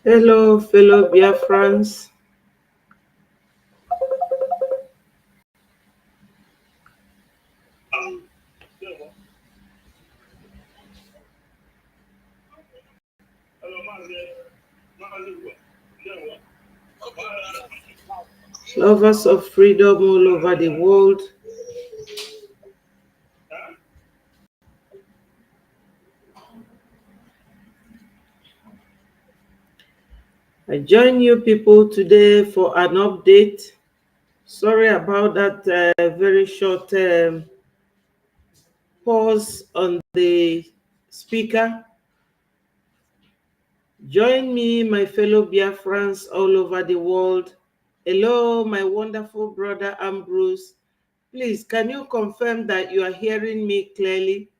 Hello, fellow Biafrans. Lovers of freedom all over the world. I join you people today for an update. Sorry about that very short pause on the speaker. Join me, my fellow Biafrans all over the world. Hello, my wonderful brother Ambrose. Please, can you confirm that you are hearing me clearly?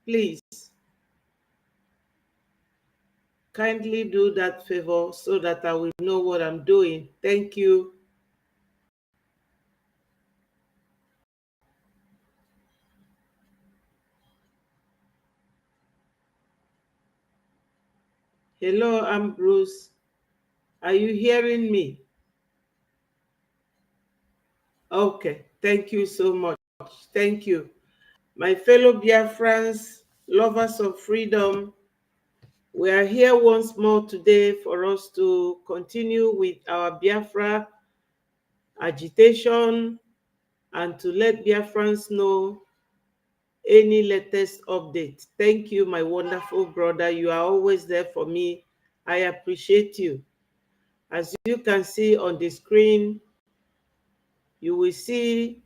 Please, kindly do that favor so that I will know what I'm doing. Thank you. Hello, Ambrose. Are you hearing me? Okay, thank you so much. Thank you. My fellow Biafrans, lovers of freedom, we are here once more today for us to continue with our Biafra agitation and to let Biafrans know any latest update. Thank you, my wonderful brother. You are always there for me. I appreciate you. As you can see on the screen, you will see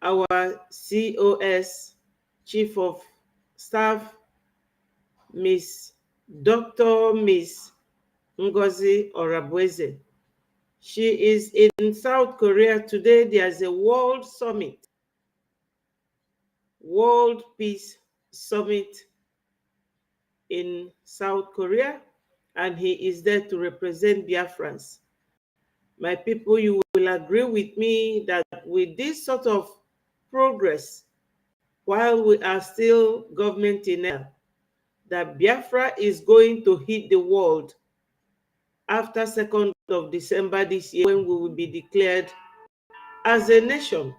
our COS, Chief of Staff, Miss Miss Ngozi Orabueze. She is in South Korea today. There's a World Summit, World Peace Summit in South Korea, and he is there to represent Biafrans. My people, you will agree with me that with this sort of progress, while we are still government in error, that Biafra is going to hit the world after 2nd of December this year, when we will be declared as a nation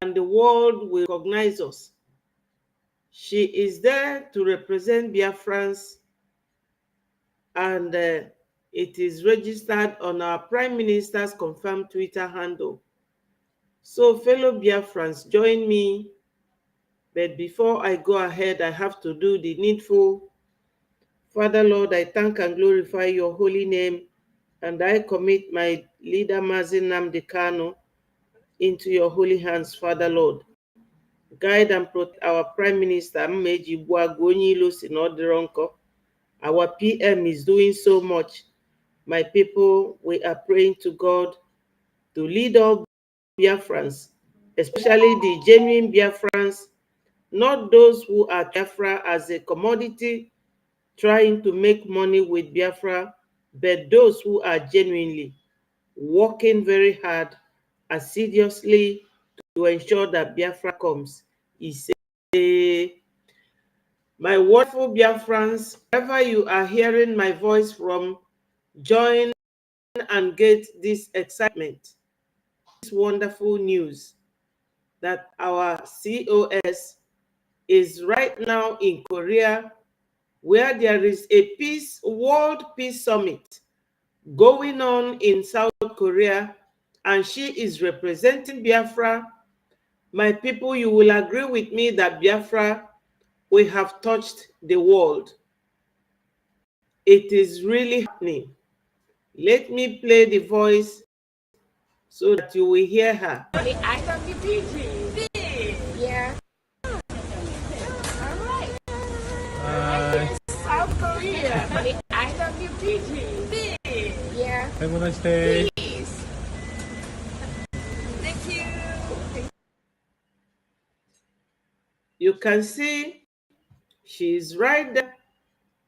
and the world will recognize us. She is there to represent Biafrans, and it is registered on our Prime Minister's confirmed Twitter handle. So, fellow Biafrans, join me. But before I go ahead, I have to do the needful. Father, Lord, I thank and glorify your holy name, and I commit my leader, Mazi Nnamdi Kanu, into your holy hands, Father, Lord. Guide and protect our Prime Minister, Mmeji Buagonyi Sinodironko. Our PM is doing so much. My people, we are praying to God to lead all Biafrans, especially the genuine Biafrans, not those who are Biafra as a commodity, trying to make money with Biafra, but those who are genuinely working very hard, assiduously, to ensure that Biafra comes. He said, my wonderful Biafrans, wherever you are hearing my voice from, join and get this excitement, this wonderful news that our COS is right now in Korea, where there is a World Peace Summit going on in South Korea, and she is representing Biafra. My people, you will agree with me that Biafra, we have touched the world. It is really happening. Let me play the voice so that you will hear her. I love you, Brgie. Yeah. All right. South Korea. I love you, Brgie. Yeah. Have a nice day. Please. Thank you. You can see she is right there,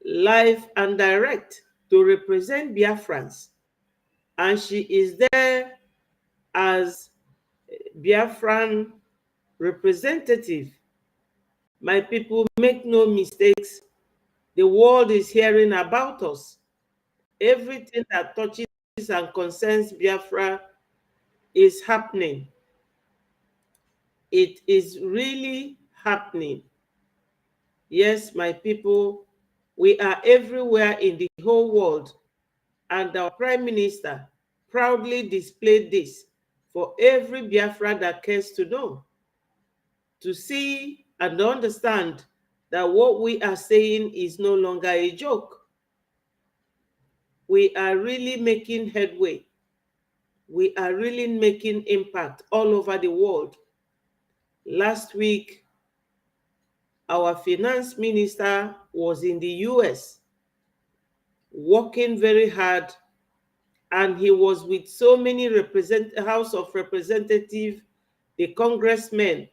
live and direct, to represent Biafrans. And she is there as Biafran representative. My people, make no mistakes. The world is hearing about us. Everything that touches and concerns Biafra is happening. It is really happening. Yes, my people, we are everywhere in the whole world, and our Prime Minister proudly displayed this for every Biafra that cares to know, to see and understand that what we are saying is no longer a joke. We are really making headway. We are really making impact all over the world. Last week, our finance minister was in the US working very hard, and he was with so many House of Representatives, the congressmen,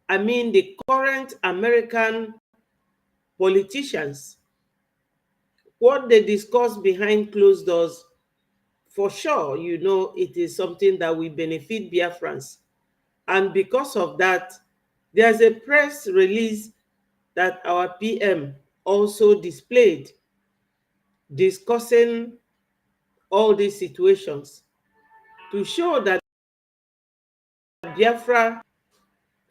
the current American politicians. What they discuss behind closed doors, for sure, it is something that will benefit Biafrans. And because of that, there's a press release that our PM also displayed discussing all these situations to show that Biafra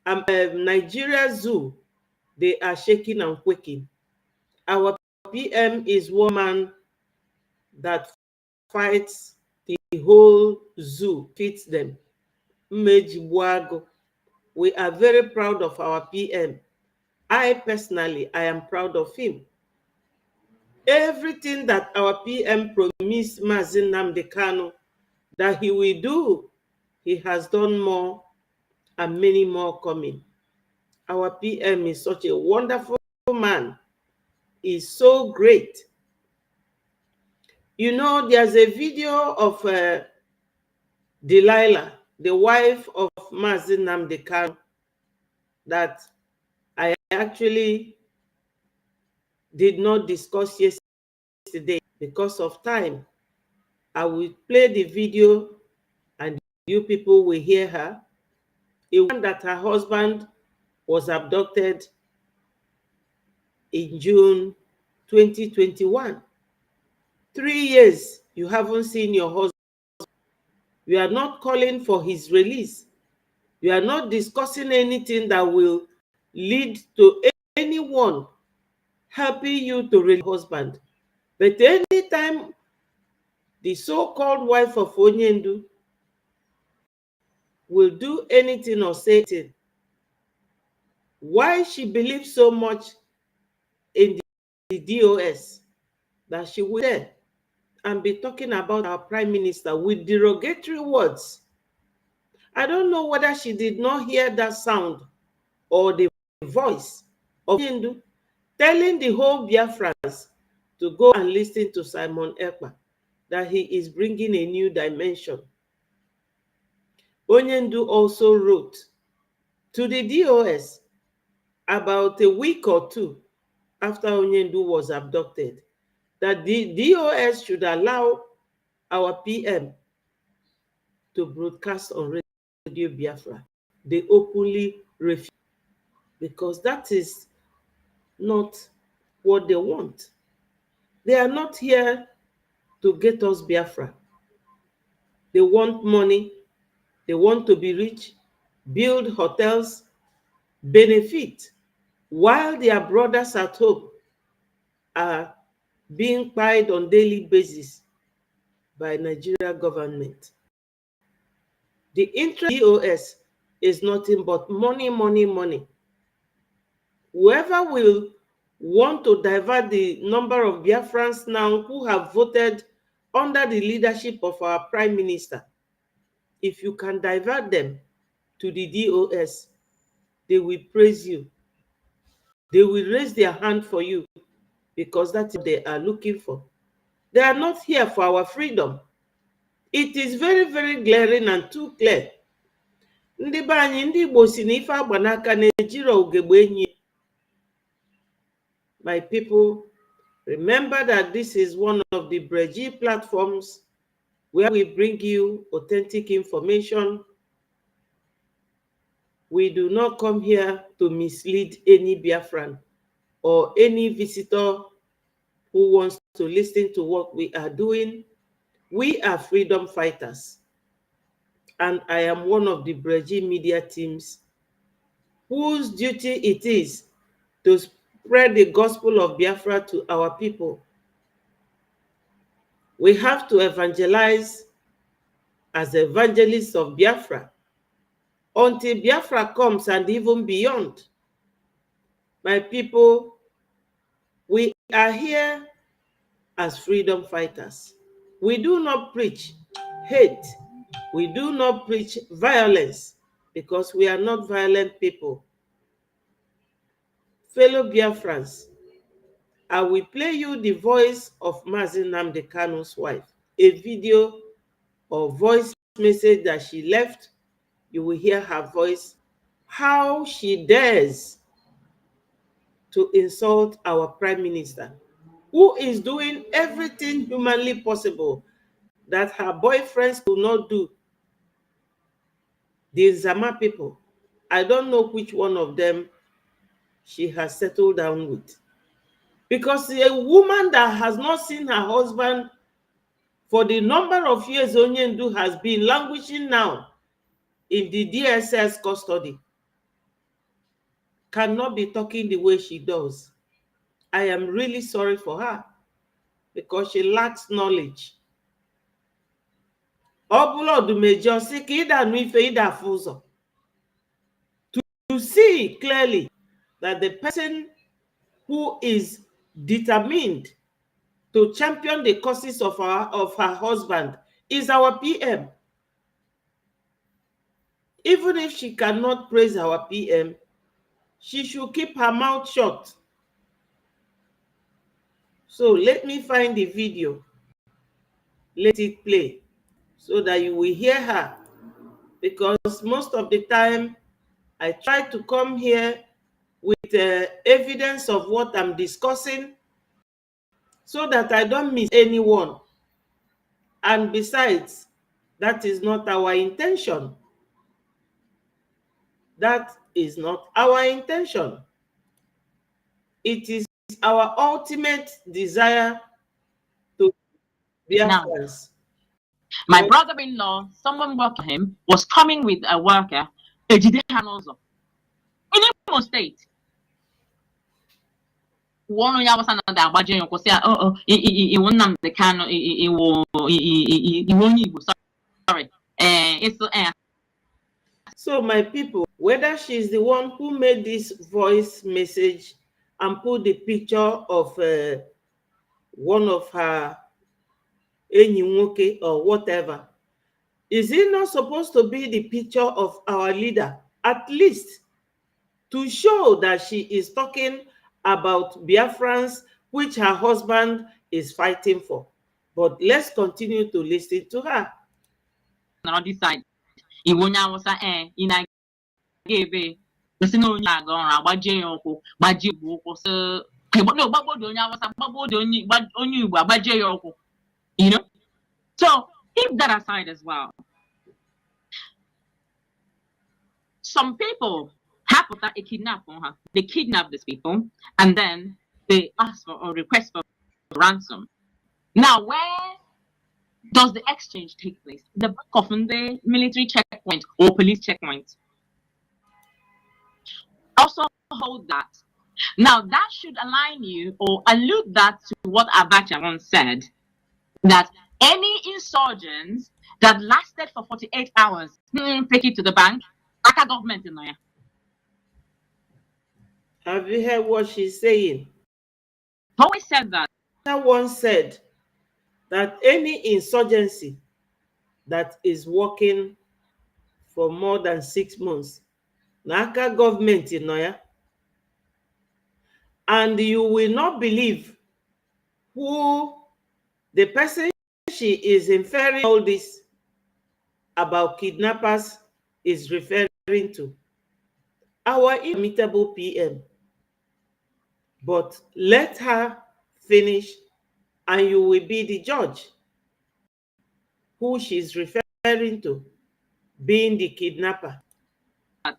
and Nigeria Zoo, they are shaking and quaking. Our PM is one man that fights the whole zoo, fits them. We are very proud of our PM. I personally am proud of him. Everything that our PM promised Mazi Nnamdi Kanu that he will do, he has done more, and many more coming. Our PM is such a wonderful man. He's so great. There's a video of Delilah, the wife of Mazi Nnamdi Kanu, that I actually did not discuss yesterday because of time. I will play the video and you people will hear her. A woman that her husband was abducted in June 2021. 3 years you haven't seen your husband. You are not calling for his release. You are not discussing anything that will lead to anyone helping you to release your husband. But anytime the so-called wife of Onyendu will do anything or say anything, why she believes so much in the DOS that she will there and be talking about our prime minister with derogatory words. I don't know whether she did not hear that sound or the voice of Onyendu telling the whole Biafrans to go and listen to Simon Ekpa, that he is bringing a new dimension. Onyendu also wrote to the DOS about a week or two after Onyendu was abducted that the DOS should allow our PM to broadcast on Radio Biafra. They openly refuse because that is not what they want. They are not here to get us Biafra. They want money. They want to be rich, build hotels, benefit, while their brothers at home are being paid on daily basis by Nigeria government. The interest of the DOS is nothing but money, money, money. Whoever will want to divert the number of Biafrans now who have voted under the leadership of our Prime Minister, if you can divert them to the DOS, they will praise you. They will raise their hand for you because that's what they are looking for. They are not here for our freedom. It is very, very glaring and too clear. Ndị be anyị, ndị Igbo si na ife agba n'aka na-ejiro ugegbe enyi. My people, remember that this is one of the Brgie platforms where we bring you authentic information. We do not come here to mislead any Biafran or any visitor who wants to listen to what we are doing. We are freedom fighters. And I am one of the Brgie media teams whose duty it is to spread the gospel of Biafra to our people. We have to evangelize as evangelists of Biafra until Biafra comes and even beyond. My people, we are here as freedom fighters. We do not preach hate. We do not preach violence because we are not violent people. Fellow Biafrans, I will play you the voice of Mazi Nnamdi Kanu's wife, a video or voice message that she left. You will hear her voice, how she dares to insult our Prime Minister, who is doing everything humanly possible that her boyfriends could not do. The Zama people, I don't know which one of them she has settled down with. Because a woman that has not seen her husband for the number of years Onyendu has been languishing now in the DSS custody cannot be talking the way she does. I am really sorry for her because she lacks knowledge. To see clearly that the person who is determined to champion the causes of her husband is our PM. Even if she cannot praise our PM, she should keep her mouth shut. So let me find the video. Let it play so that you will hear her. Because most of the time, I try to come here with evidence of what I'm discussing so that I don't miss anyone. And besides, that is not our intention. That is not our intention. It is our ultimate desire to be Biafrans. My brother-in-law, someone worked for him, was coming with a worker, Ejide Hanozo, in Imo State. One of you was another Brgie and say, oh, he won't name the can, he won't, sorry. So my people, whether she's the one who made this voice message and put the picture of one of her Enyi or whatever, is it not supposed to be the picture of our leader, at least to show that she is talking about Biafrans, which her husband is fighting for? But let's continue to listen to her. Now decide. Iwonya was in gave no Yagon, Brgie so no Babodonia was a Babodoni, but only Brgie. You know? So keep that aside as well. Some people have put a kidnap on her. They kidnap these people and then they ask for or request for ransom. Now, where does the exchange take place? The back of the military checkpoint or police checkpoint. Also hold that. Now, that should align you or allude that to what Abacha once said, that any insurgents that lasted for 48 hours, take it to the bank, Aka government in there. Have you heard what she's saying? Always said that. Someone said that any insurgency that is working for more than 6 months, Naka government in Noya, and you will not believe who the person she is inferring all this about kidnappers is referring to. Our immutable PM. But let her finish and you will be the judge who she's referring to being the kidnapper.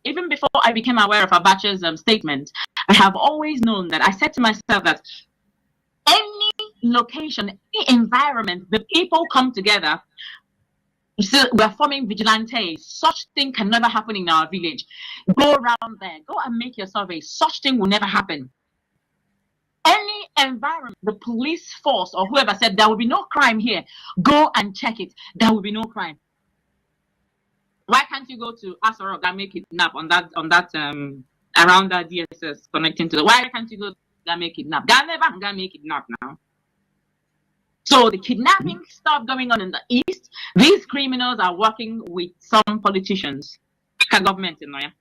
Even before I became aware of Abacha's statement, I have always known that I said to myself that any location, any environment, the people come together. So we're forming vigilantes. Such thing can never happen in our village. Go around there. Go and make your survey. Such thing will never happen. Any environment, the police force or whoever said there will be no crime here, go and check it. There will be no crime. Why can't you go to Asoro and make it kidnap on that around that DSS connecting to the? Why can't you go and make it kidnap? Never make it kidnap now. So the kidnapping stuff going on in the east, these criminals are working with some politicians, government in there.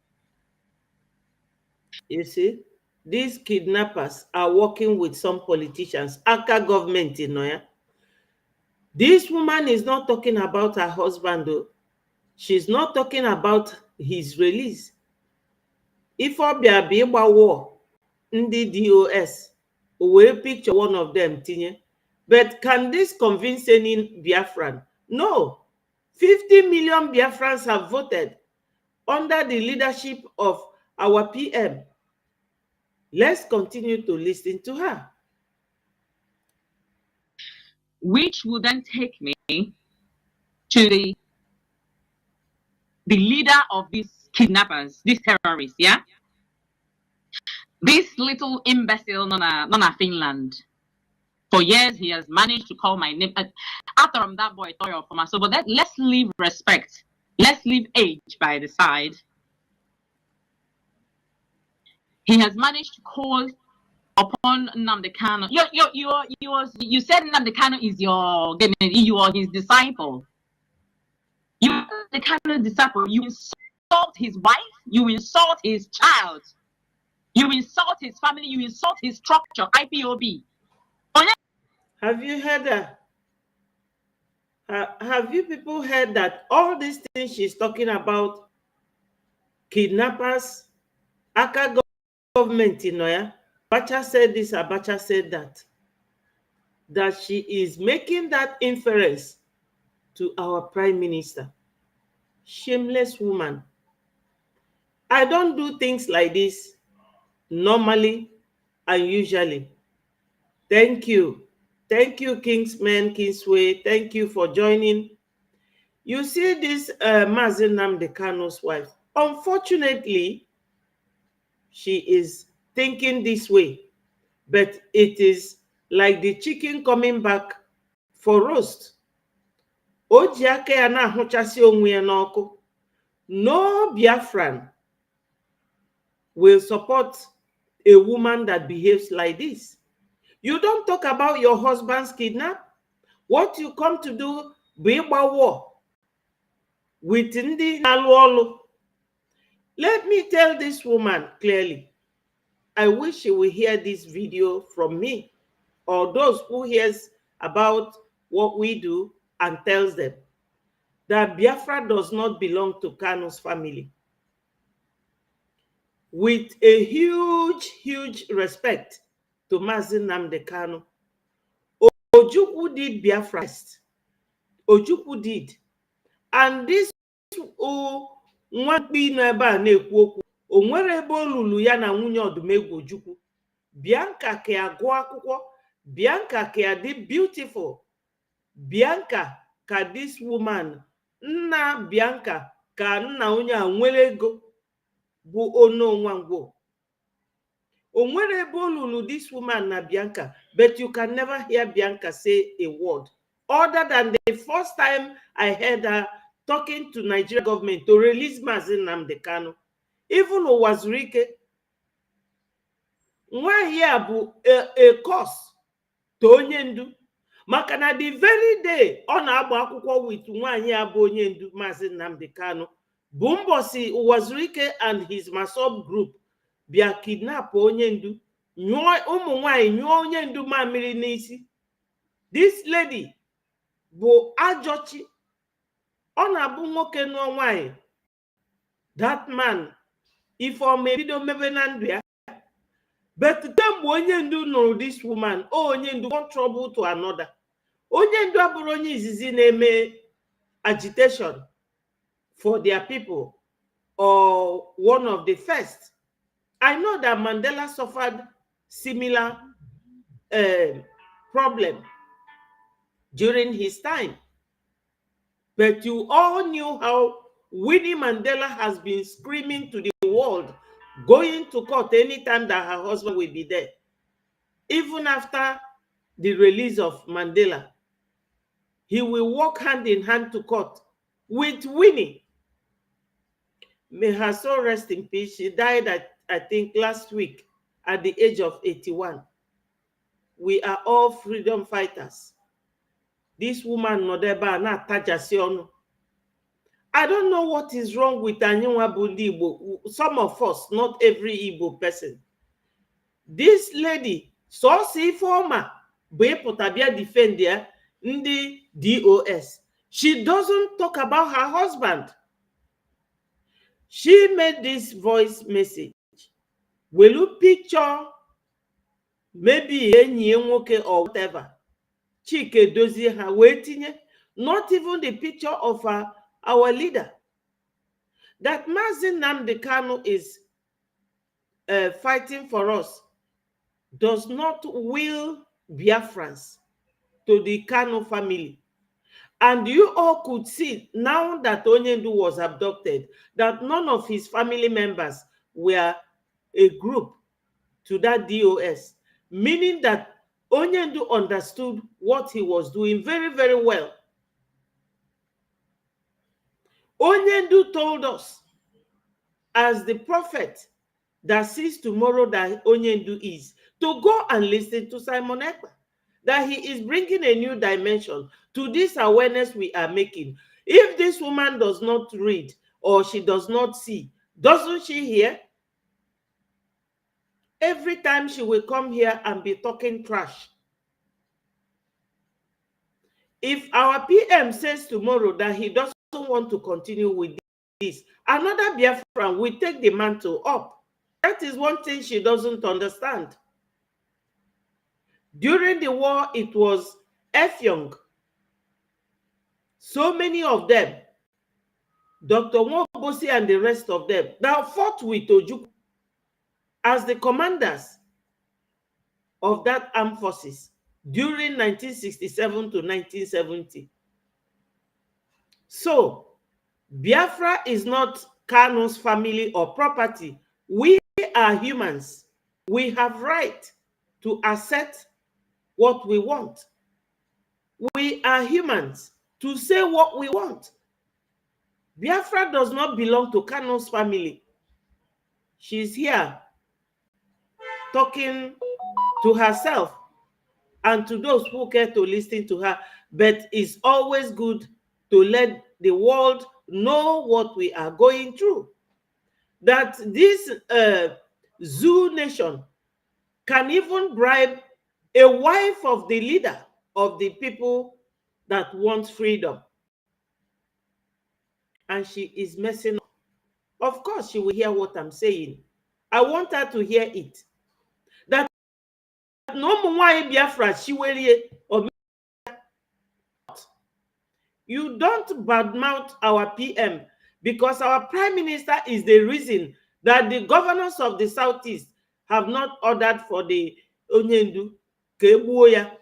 You see, these kidnappers are working with some politicians, Aka government in Noya. This woman is not talking about her husband, though. She's not talking about his release. If Obia be war, ndi DOS, we picture one of them, tinye. But can this convince any Biafran? No. 50 million Biafrans have voted under the leadership of our PM. Let's continue to listen to her. Which will then take me to the leader of these kidnappers, these terrorists, yeah? This little imbecile, Nona Finland. For years, he has managed to call my name. After that boy, for myself, but let's leave respect. Let's leave age by the side. He has managed to call upon Nnamdi Kanu. You said Nnamdi Kanu is you are his disciple. You are the Kanu disciple. You insult his wife. You insult his child. You insult his family. You insult his structure. IPOB. Have you heard that? Have you people heard that all these things she's talking about, kidnappers, Aka government in Noya, Abacha said this, Abacha said that she is making that inference to our prime minister. Shameless woman. I don't do things like this normally and usually. Thank you. Thank you, Kingsman, Kingsway. Thank you for joining. You see this Mazi Nnamdi Kanu's wife. Unfortunately, she is thinking this way. But it is like the chicken coming back for roast. No Biafran will support a woman that behaves like this. You don't talk about your husband's kidnap. What you come to do, be war with Ndi Aluolu. Let me tell this woman clearly. I wish she will hear this video from me or those who hears about what we do and tells them that Biafra does not belong to Kanu's family. With a huge respect to Mazi Nnamdi Kanu, Ojukwu did Biafra first. Ojukwu did. And this nwakpi no ebe a na-ekwu okwu, o nwere ebe olulu ya na nwunye Odumegwu Ojukwu. Bianca ka agụ akwụkwọ, Bianca ka dị beautiful, Bianca ka this woman, nna Bianca ka nna onye a nwere ego bụ Ono Nwangwo. O nwere ebe olulu this woman na Bianca, but you can never hear Bianca say a word other than the first time I heard her talking to Nigeria government to release Mazi Nnamdi Kanu. Even Owazurike, nwa here bụ a cause to onye ndu. Maka na the very day ọ na-agba akwụkwọ with nwaanyị abụ onye ndu Mazi Nnamdi Kanu, bụ mbọsị Owazurike and his Masob group bịa kidnap onye ndu, nyụọ ụmụ nwaanyị, nyụọ onye ndu mamịrị n'isi. This lady bụ ajọchi. Ọ na-abụ nwoke nụọ nwaanyị, that man ifeọma ebido mebe na ndụ ya. But kemgbe onye ndu nụrụ this woman, onye ndu one trouble to another. Onye ndu abụrụ onye izizi na-eme agitation for their people or one of the first. I know that Mandela suffered similar problem during his time. But you all knew how Winnie Mandela has been screaming to the world, going to court anytime that her husband will be there. Even after the release of Mandela, he will walk hand in hand to court with Winnie. May her soul rest in peace. She died, I think, last week at the age of 81. We are all freedom fighters. This woman, Nodeba, na Tajasiono. I don't know what is wrong with Anyiwa Bundi Igbo. Some of us, not every Igbo person. This lady, so see former, be potabia defender in the DOS. She doesn't talk about her husband. She made this voice message. Will you picture maybe enyi nwoke or whatever? Chike dozie her waiting. Not even the picture of our leader. That Mazi Nnamdi Kanu is fighting for us does not will Biafrans to the Kanu family. And you all could see now that Onyendu was abducted, that none of his family members were a group to that DOS, meaning that Onyendu understood what he was doing very, very well. Onyendu told us, as the prophet that sees tomorrow that Onyendu is, to go and listen to Simon Ekpa, that he is bringing a new dimension to this awareness we are making. If this woman does not read or she does not see, doesn't she hear? Every time she will come here and be talking trash. If our PM says tomorrow that he doesn't want to continue with this, another Biafran will take the mantle up. That is one thing she doesn't understand. During the war, it was Effiong. So many of them, Dr. Nwobosi and the rest of them, that fought with Ojukwu as the commanders of that armed forces during 1967 to 1970. So, Biafra is not Kanu's family or property. We are humans. We have right to assert what we want. We are humans to say what we want. Biafra does not belong to Kanu's family. She's here talking to herself and to those who care to listen to her, but it's always good to let the world know what we are going through. That this Zoo nation can even bribe a wife of the leader of the people that want freedom. And she is messing up. Of course, she will hear what I'm saying. I want her to hear it. That no more Biafra, she will hear. You don't badmouth our PM because our prime minister is the reason that the governors of the Southeast have not ordered for the Onyendu Kebuoya.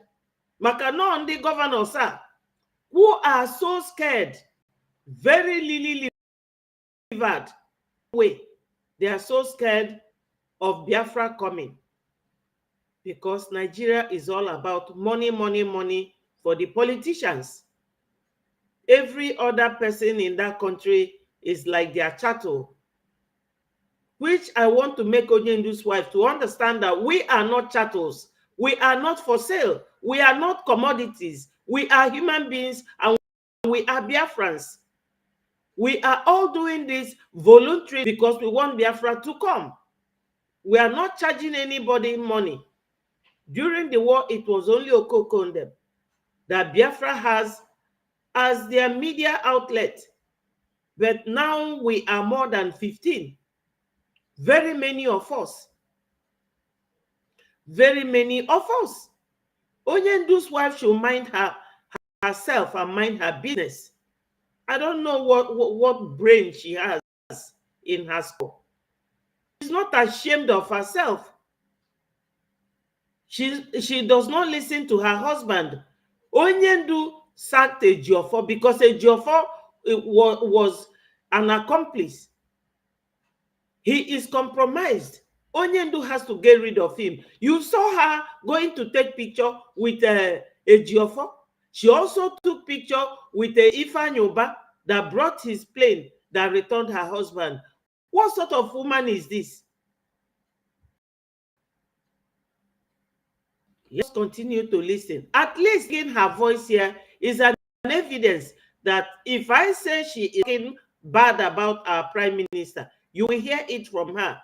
Makano and the governors who are so scared, very lily-livered way. They are so scared of Biafra coming because Nigeria is all about money, money, money for the politicians. Every other person in that country is like their chattel, which I want to make Onyendu's wife to understand that we are not chattels. We are not for sale. We are not commodities. We are human beings and we are Biafrans. We are all doing this voluntarily because we want Biafra to come. We are not charging anybody money. During the war, it was only Okokondem that Biafra has as their media outlet. But now we are more than 15. Very many of us. Very many of us. Onyendu's wife should mind herself and mind her business. I don't know what brain she has in her skull. She's not ashamed of herself. She does not listen to her husband. Onyendu sacked Ejiofor because Ejiofor was an accomplice. He is compromised. Onyendu has to get rid of him. You saw her going to take picture with Ejiofor. She also took picture with Ifanyoba that brought his plane that returned her husband. What sort of woman is this? Let's continue to listen. At least in her voice here is an evidence that if I say she is talking bad about our prime minister, you will hear it from her.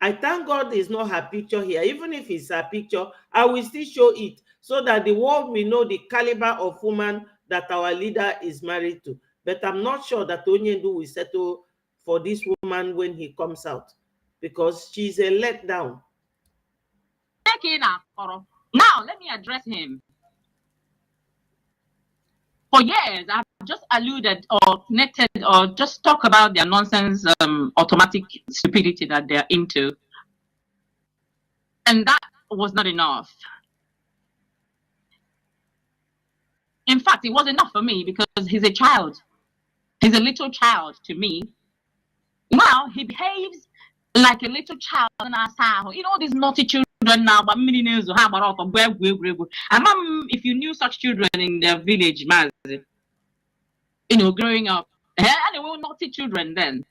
I thank God it's not her picture here. Even if it's her picture, I will still show it so that the world will know the caliber of woman that our leader is married to. But I'm not sure that Onyendu will settle for this woman when he comes out because she's a letdown. Now, let me address him. For years, I've just alluded or connected or just talk about their nonsense, automatic stupidity that they're into. And that was not enough. In fact, it was enough for me because he's a child. He's a little child to me. Now, he behaves like a little child. You know, these naughty children now, but if you knew such children in their village, you know, growing up, and they were naughty children then.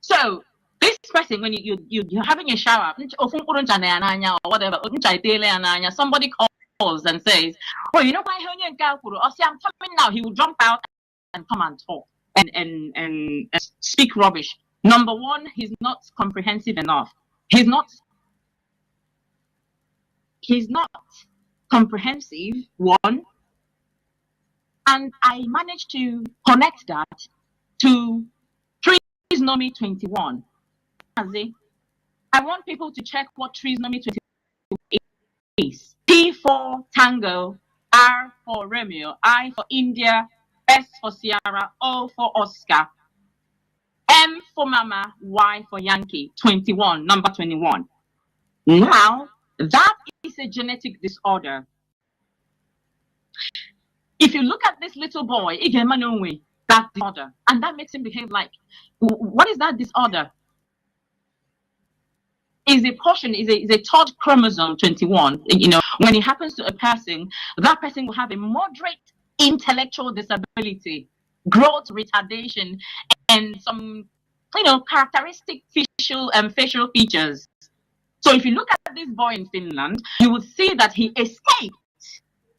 So this person, when you're having a shower or whatever, somebody calls and says, "Oh, you know why I'm coming now." He will jump out and come and talk and speak rubbish. Number one, he's not comprehensive enough. He's not comprehensive, one. And I managed to connect that to Trisomy 21. I want people to check what Trisomy 21 is. T for Tango, R for Romeo, I for India, S for Sierra, O for Oscar, M for Mama, Y for Yankee, 21, number 21. Now, that is a genetic disorder. If you look at this little boy, that disorder, and that makes him behave like, what is that disorder? Is a portion, is a third chromosome 21. You know, when it happens to a person, that person will have a moderate intellectual disability, growth retardation, and some, you know, characteristic facial features. So if you look at this boy in Finland, you will see that he escaped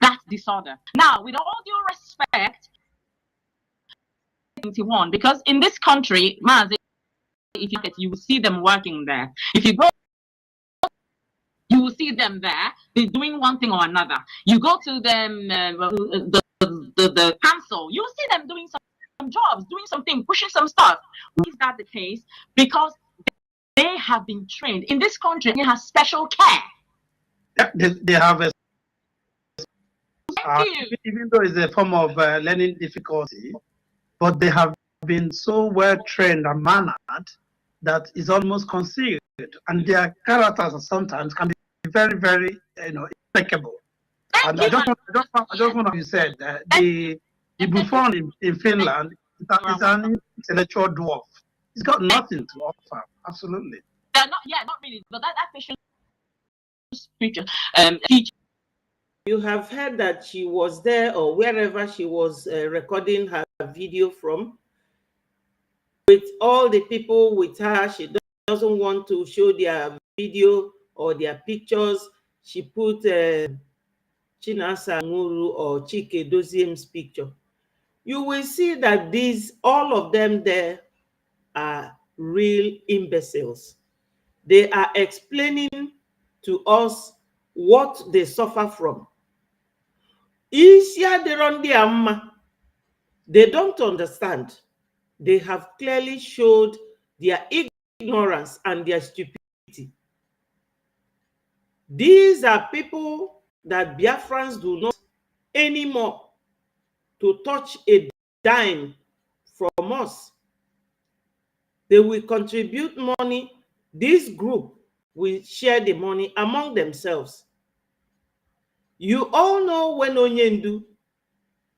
that disorder. Now, with all due respect, 21, because in this country, if you get, you will see them working there. If you go, you will see them there. They're doing one thing or another. You go to them, the council, you will see them doing some jobs, doing something, pushing some stuff. Why is that the case? Because they have been trained. In this country, they have special care. They have a even though it's a form of learning difficulty, but they have been so well trained and mannered that it's almost concealed, and their characters sometimes can be very, very, you know, impeccable. And I just want to be said the Buffon in Finland is an intellectual dwarf. He's got nothing to offer. Absolutely. Not really. But that facial feature, you have heard that she was there or wherever she was recording her video from with all the people with her. She doesn't want to show their video or their pictures. She put Chinasa Nguru or Chike Doziem's picture. You will see that all of them there are real imbeciles. They are explaining to us what they suffer from. They don't understand. They have clearly showed their ignorance and their stupidity. These are people that Biafrans do not anymore to touch a dime from us. They will contribute money. This group will share the money among themselves. You all know when Onyendu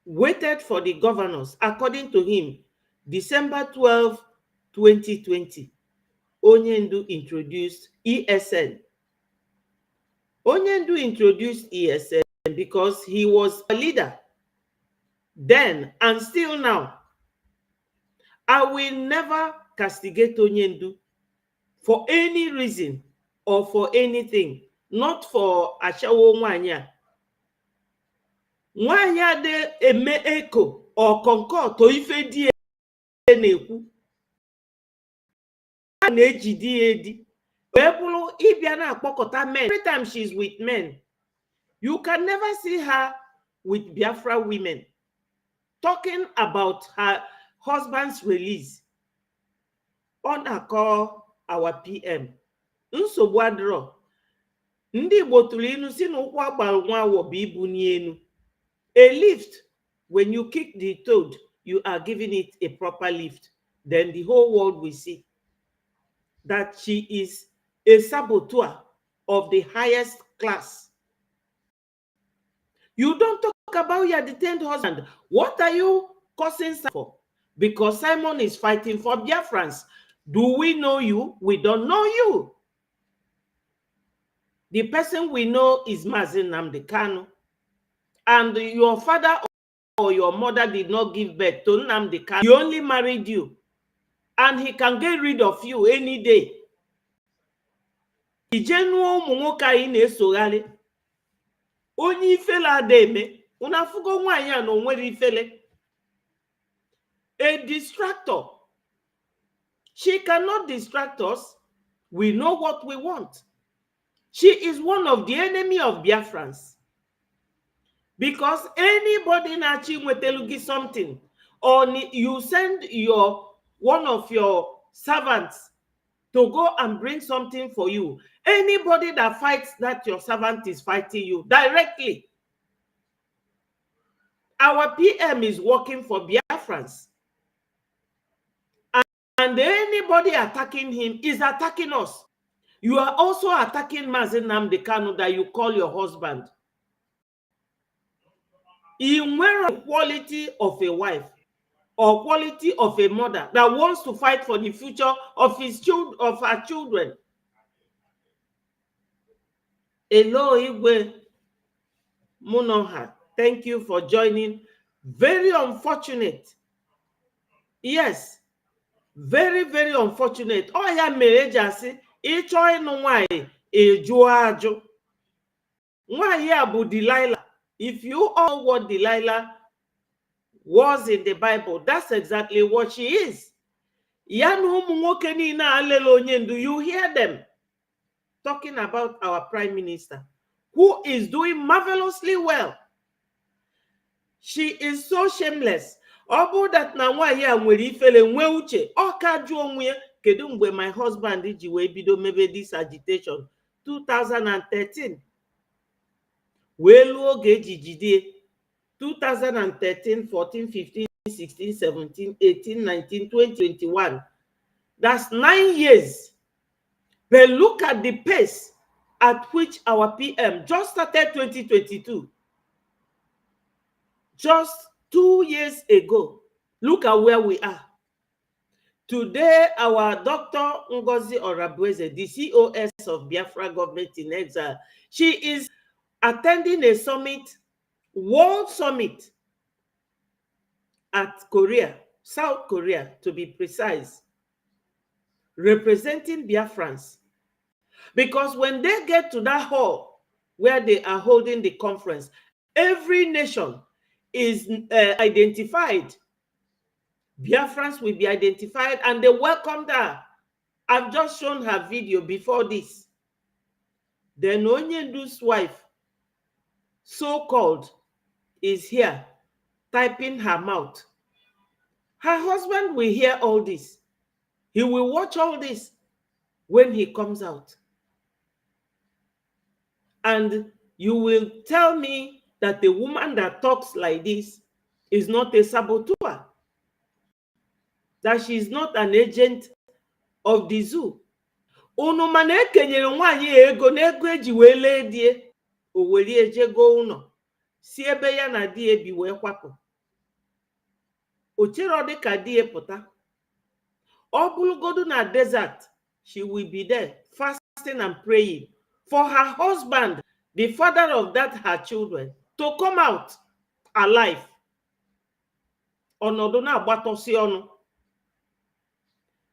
waited for the governors, according to him, December 12, 2020, Onyendu introduced ESN. Onyendu introduced ESN because he was a leader then and still now. I will never castigate Onyendu for any reason or for anything, not for Ashawo Mwanya. Mwanya de eme echo or concord to ife di na-ekwu na-ejidi edi wee bụrụ ịbịa na-akpọkọta men. Every time she's with men, you can never see her with Biafra women talking about her husband's release. Ọ na-akọ our PM. Nsogbu adịrọ. Ndị Igbo tụrụ inu si na ụkwụ agbara nwa awọ bụ ibu n'enu. A lift, when you kick the toad, you are giving it a proper lift. Then the whole world will see that she is a saboteur of the highest class. You don't talk about your detained husband. What are you causing for? Because Simon is fighting for Biafrans. Do we know you? We don't know you. The person we know is Mazi Nnamdi Kanu. And your father or your mother did not give birth to Nnamdi Kanu. He only married you. And he can get rid of you any day. Ijenuo mungoka ine sogale. Onye ifele ademe. Unafugo nwanya no nwere ifele. A distractor. She cannot distract us. We know what we want. She is one of the enemy of Biafrans. Because anybody na chinwetelugi something, or you send one of your servants to go and bring something for you. Anybody that fights that your servant is fighting you directly. Our PM is working for Biafrans. And anybody attacking him is attacking us. You are also attacking Mazi Nnamdi Kanu that you call your husband. In where the quality of a wife or quality of a mother that wants to fight for the future of her children. Hello, Igwe Munoha. Thank you for joining. Very unfortunate. Yes. Very, very unfortunate. Oh, yeah, marriage, I say, each one why a Joajo. Why here, but Delilah? If you all know what Delilah was in the Bible, that's exactly what she is. Do you hear them talking about our Prime Minister, who is doing marvelously well? She is so shameless. Obu that na nwa ya nwere ifele nwe uche. Oka ju onwe kedu mgbe my husband ji wee bido mebe this agitation 2013. Wee luo oge eji jide 2013, 14, 15, 16, 17, 18, 19, 20, 21. That's 9 years. But look at the pace at which our PM just started 2022. Just 2 years ago. Look at where we are. Today, our Dr. Ngozi Orabueze, the COS of Biafra government in exile, she is attending a summit, World Summit at Korea, South Korea, to be precise, representing Biafrans. Because when they get to that hall where they are holding the conference, every nation is identified. Biafrans will be identified and they welcomed her. I've just shown her video before this. Then Onyendu's wife, so-called, is here typing her mouth. Her husband will hear all this. He will watch all this when he comes out. And you will tell me that the woman that talks like this is not a saboteur, that she is not an agent of the zoo. unu mana ekenyere nwaanyị ego na ego eji wee lee die o welie jego ụlọ si ebe ya na di ebi wee kwapụ. O chere dị ka di pụta. Ọ bụrụgodu na desert, she will be there fasting and praying for her husband, the father of that her children, to come out alive. Ọnọdụ na-agbatọsị ọnụ.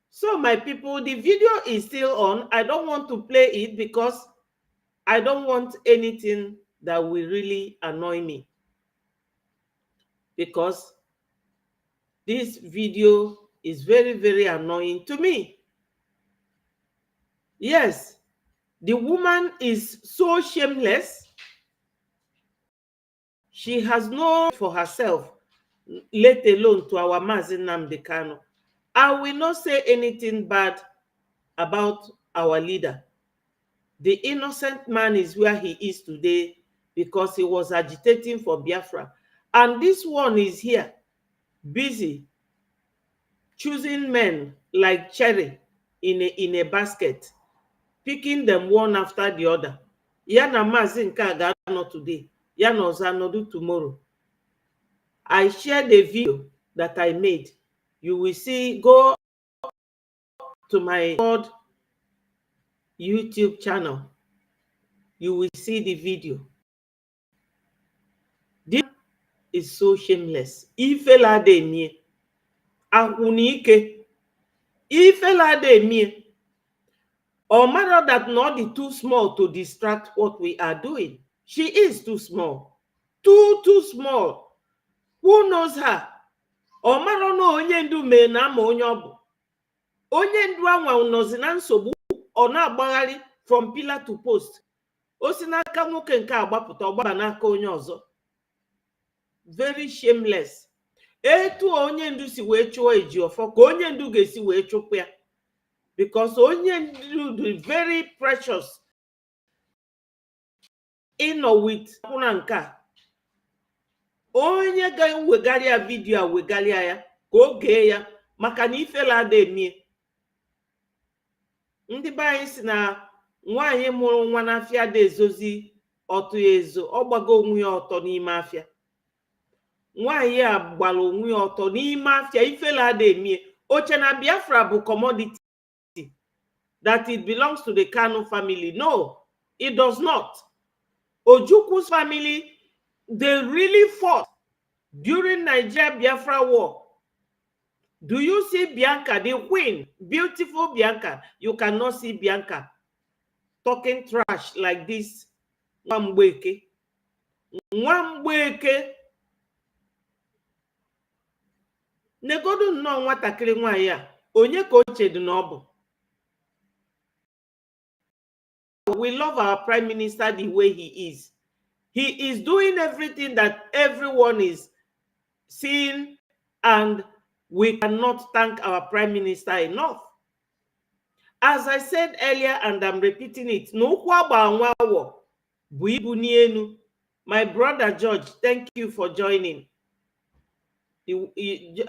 So my people, the video is still on. I don't want to play it because I don't want anything that will really annoy me. Because this video is very, very annoying to me. Yes, the woman is so shameless. She has no for herself, let alone to our Mazi Nnamdi Kanu. I will not say anything bad about our leader. The innocent man is where he is today because he was agitating for Biafra. And this one is here, busy, choosing men like cherry in a basket, picking them one after the other. Yana Mazi nke a ga-anọ today, yana ọzọ anọdụ tomorrow. I shared a video that I made. You will see, go to my YouTube channel. You will see the video. This is so shameless. Ifela de mie. Ahunike. Ifela de mie. Or matter that not the too small to distract what we are doing. She is too small. Too small. Who knows her? Or matter no onye ndu me na ma onye obu. Onye ndu anwa unozi na nsogbu ọ na-agbagharị from pillar to post. O si n'aka nwoke nke agbapụta ọgbaba n'aka onye ọzọ. Very shameless. Etu onye ndu si wee chụọ Ejiofọ ka onye ndu ga-esi wee chụpụ ya. Because onye ndu is very precious. Ịnọ with akwụna nke a. Onye ga-ewegharị ya vidio a wegharị ya ka o gee ya maka na ifela ada emie. Ndị be anyị si na nwaanyị mụrụ nwa n'afịa dị ezozi ọtụ ya ezo, ọ gbago onwe ya ọtọ n'ime afịa. Nwaanyị a gbara onwe ya ọtọ n'ime afịa, ifela ada emie. Oche na Biafra bụ commodity, that it belongs to the Kanu family. No, it does not. Ojukwu's family, they really fought during Nigeria Biafra war. Do you see Bianca, the queen, beautiful Bianca? You cannot see Bianca talking trash like this. Nwambeke. Negodu nnọọ nwatakịrị nwaanyị a, onye ka o chedu na ọ bụ? We love our prime minister the way he is. He is doing everything that everyone is seeing, and we cannot thank our prime minister enough. As I said earlier, and I'm repeating it, my brother George, thank you for joining.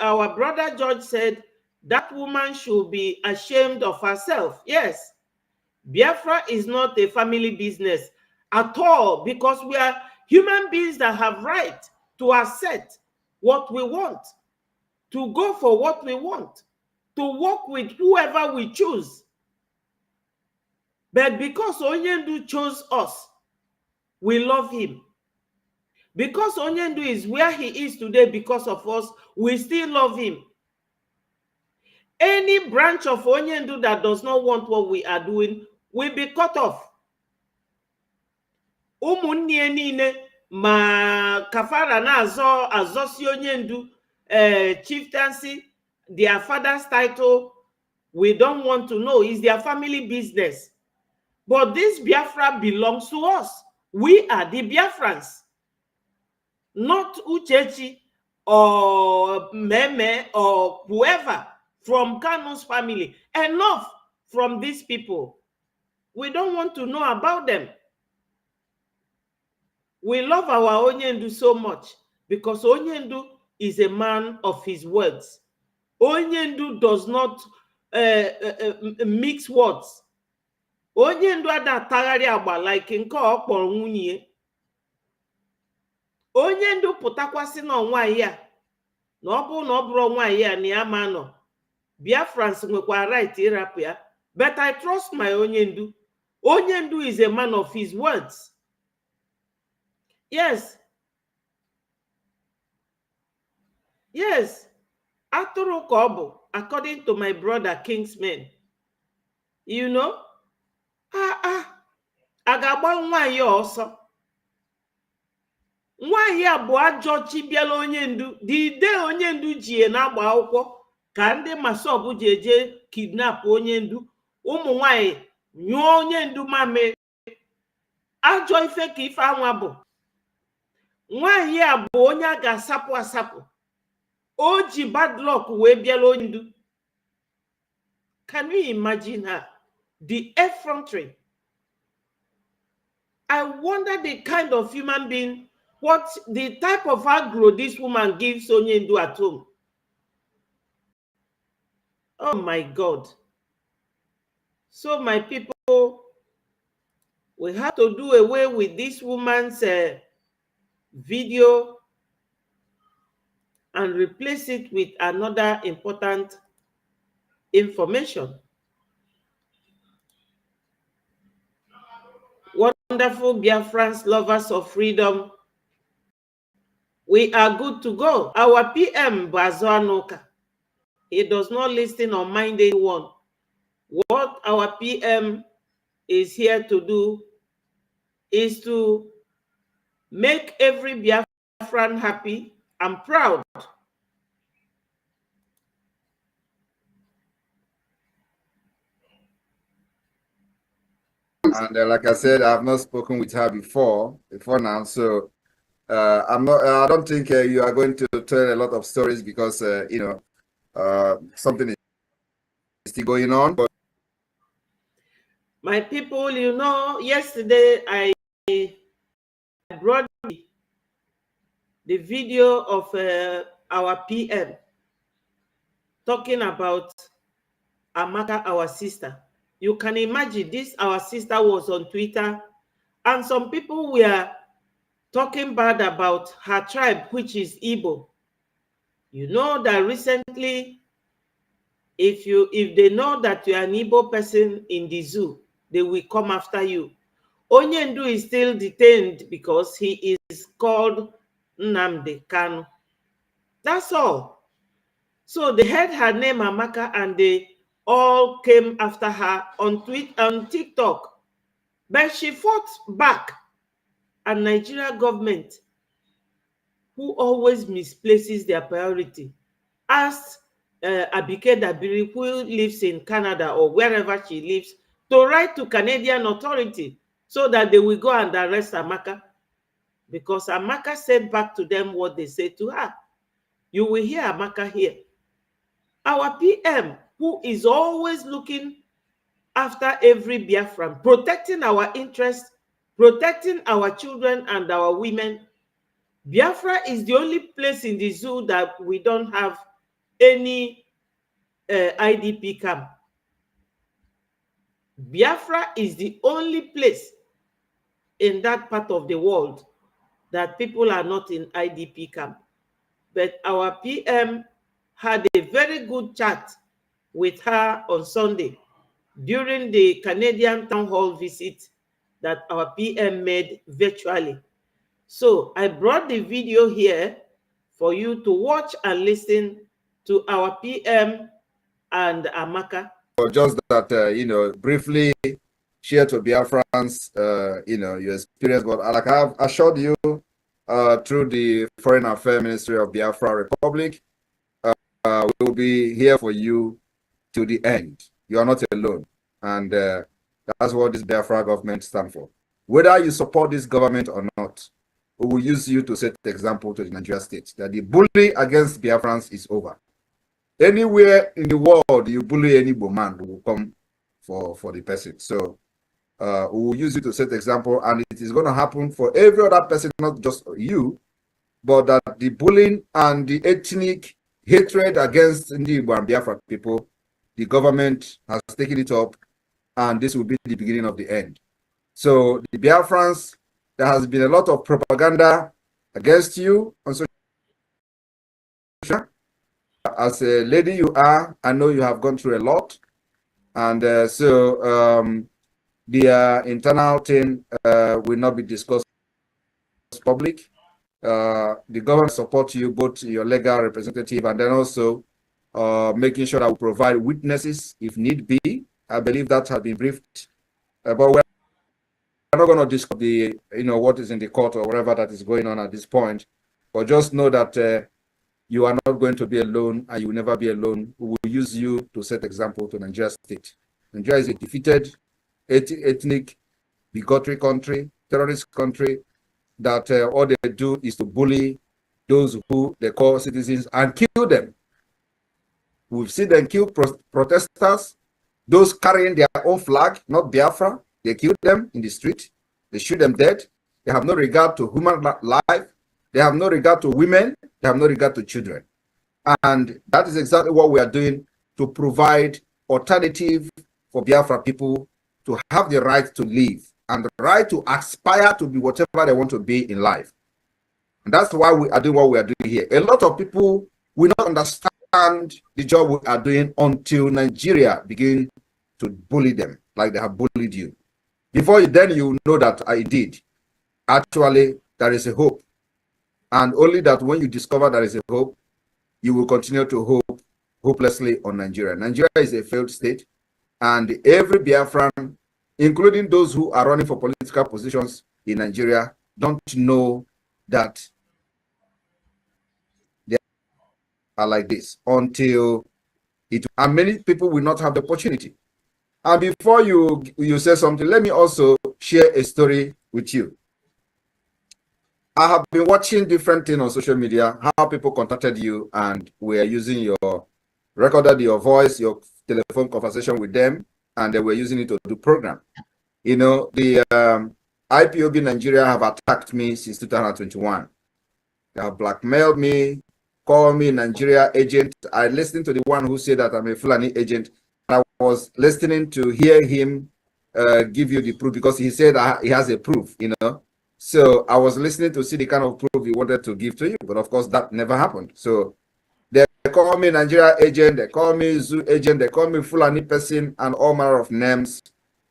Our brother George said that woman should be ashamed of herself. Yes, Biafra is not a family business at all, because we are human beings that have right to accept what we want, to go for what we want, to work with whoever we choose. But because Onyendu chose us, we love him. Because Onyendu is where he is today because of us, we still love him. Any branch of Onyendu that does not want what we are doing will be cut off. Umunnie niile ma kafara na azosi Onyendu chieftaincy, their father's title, we don't want to know. It's their family business. But this Biafra belongs to us. We are the Biafrans. Not Uchechi or Meme or whoever from Kanu's family. Enough from these people. We don't want to know about them. We love our Onyendu so much because Onyendu is a man of his words. Onyendu does not mix words. onye ndu ada atagharị agba like nke ọ kpọrọ nwunye. Onye ndu pụtakwasị na nwaanyị a na ọ bụ na ọ bụrụ nwaanyị a na ya ma nọ, Biafrans nwekwa right ịrapụ ya. But I trust my onye ndu. Onye ndu is a man of his words. Yes. Yes. Atụrụ ka ọ bụ, according to my brother Kingsman. You know? A ga-agba nwaanyị ọsọ. Nwaanyị a bụ ajọ chi bịala onye ndu. The day onye ndu ji na-agba akwụkwọ ka ndị masọbụ ji eje kidnap onye ndu. Ụmụ nwaanyị nyụọ onye ndu mame. Ajọ ife ka ife anwa bụ. Nwaanyị a bụ onye a ga-asapụ asapụ. O ji bad luck wee bịala onye ndu. Can you imagine her? The effrontery. I wonder the kind of human being, what the type of aggro this woman gives onye ndu at home. Oh my God. So my people, we have to do away with this woman's video and replace it with another important information. Wonderful Biafrans, lovers of freedom, we are good to go. Our PM, Bazoanoka, he does not listen or mind anyone. What our PM is here to do is to make every Biafran happy and proud. And like I said, I've not spoken with her before now, so I don't think you are going to tell a lot of stories because something is still going on. But my people, yesterday I brought the video of our PM talking about Amaka, our sister. You can imagine this, our sister was on Twitter, and some people were talking bad about her tribe, which is Igbo. You know that recently, if they know that you are an Igbo person in the zoo, they will come after you. Onyendu is still detained because he is called Nnamdi Kanu. That's all. So they had her name Amaka and they all came after her on TikTok. But she fought back. And Nigeria government, who always misplaces their priority, asked Abike Dabiri, who lives in Canada or wherever she lives, to write to Canadian authority so that they will go and arrest Amaka. Because Amaka said back to them what they said to her. You will hear Amaka here. Our PM, who is always looking after every Biafran, protecting our interests, protecting our children and our women. Biafra is the only place in the zoo that we don't have any IDP camp. Biafra is the only place in that part of the world that people are not in IDP camp. But our PM had a very good chat with her on Sunday during the Canadian town hall visit that our PM made virtually. So I brought the video here for you to watch and listen to our PM and Amaka. Just that, briefly share to Biafrans, your experience. But like I have assured you through the Foreign Affairs Ministry of Biafra Republic, we will be here for you to the end. You are not alone. And that's what this Biafra government stands for. Whether you support this government or not, we will use you to set the example to the Nigeria state that the bully against Biafrans is over. Anywhere in the world you bully any man, we will come for the person. So we will use you to set the example, and it is going to happen for every other person, not just you, but that the bullying and the ethnic hatred against Igbo and Biafra people, the government has taken it up and this will be the beginning of the end. So the Biafrans, there has been a lot of propaganda against you on social media. As a lady you are, I know you have gone through a lot. And the internal thing will not be discussed public. The government support you, both your legal representative, and then also making sure that we provide witnesses if need be. I believe that has been briefed. But we're not going to discuss the, what is in the court or whatever that is going on at this point. But just know that you are not going to be alone, and you will never be alone. We will use you to set example to Nigeria state. Nigeria is a defeated, ethnic, bigotry country, terrorist country, that all they do is to bully those who they call citizens and kill them. We've seen them kill protesters, those carrying their own flag, not Biafra. They kill them in the street. They shoot them dead. They have no regard to human life. They have no regard to women. They have no regard to children. And that is exactly what we are doing to provide alternative for Biafra people to have the right to live and the right to aspire to be whatever they want to be in life. And that's why we are doing what we are doing here. A lot of people will not understand the job we are doing until Nigeria begin to bully them like they have bullied you. Before then you know that indeed, actually, there is a hope. And only that when you discover there is a hope, you will continue to hope hopelessly on Nigeria. Nigeria is a failed state, and every Biafran, including those who are running for political positions in Nigeria, don't know that they are like this until it, and many people will not have the opportunity. And before you say something, let me also share a story with you. I have been watching different things on social media, how people contacted you and were using recorded your voice, your telephone conversation with them, and they were using it to do program. The IPOB Nigeria have attacked me since 2021. They have blackmailed me, called me Nigeria agent. I listened to the one who said that I'm a Fulani agent. I was listening to hear him give you the proof because he said he has a proof, So I was listening to see the kind of proof he wanted to give to you, but of course that never happened. So they call me Nigeria agent, they call me Zoo agent, they call me Fulani person, and all manner of names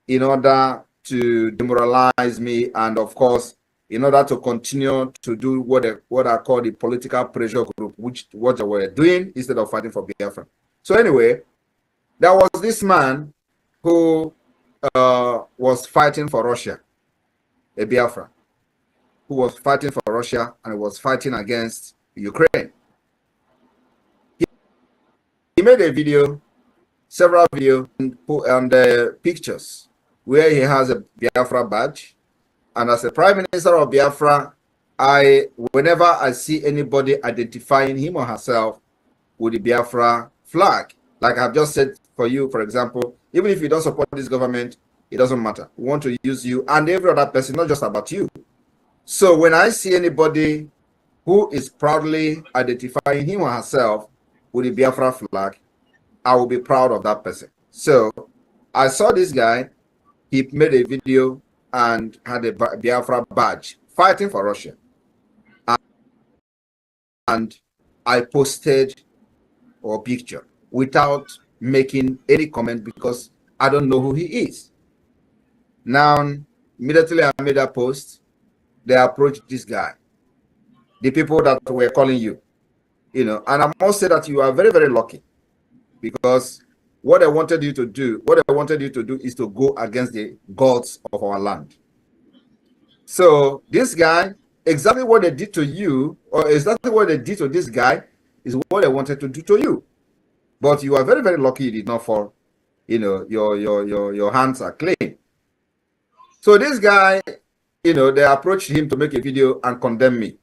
in order to demoralize me, and of course, in order to continue to do what I call the political pressure group, which what they were doing instead of fighting for Biafra. So anyway, there was this man who was fighting for Russia, a Biafra, who was fighting for Russia and was fighting against Ukraine. He made a video, several videos, and pictures where he has a Biafra badge. And as a Prime Minister of Biafra, whenever I see anybody identifying him or herself with the Biafra flag, like I've just said for you, for example, even if you don't support this government, it doesn't matter. We want to use you and every other person, not just about you. So when I see anybody who is proudly identifying him or herself with the Biafra flag, I will be proud of that person. So I saw this guy, he made a video and had a Biafra badge fighting for Russia. And I posted a picture without making any comment because I don't know who he is. Now, immediately I made a post. They approached this guy, the people that were calling you, and I must say that you are very, very lucky because what I wanted you to do is to go against the gods of our land. So this guy, exactly what they did to you, or exactly what they did to this guy, is what they wanted to do to you. But you are very, very lucky you did not fall. Your hands are clean. So this guy, they approached him to make a video and condemn me.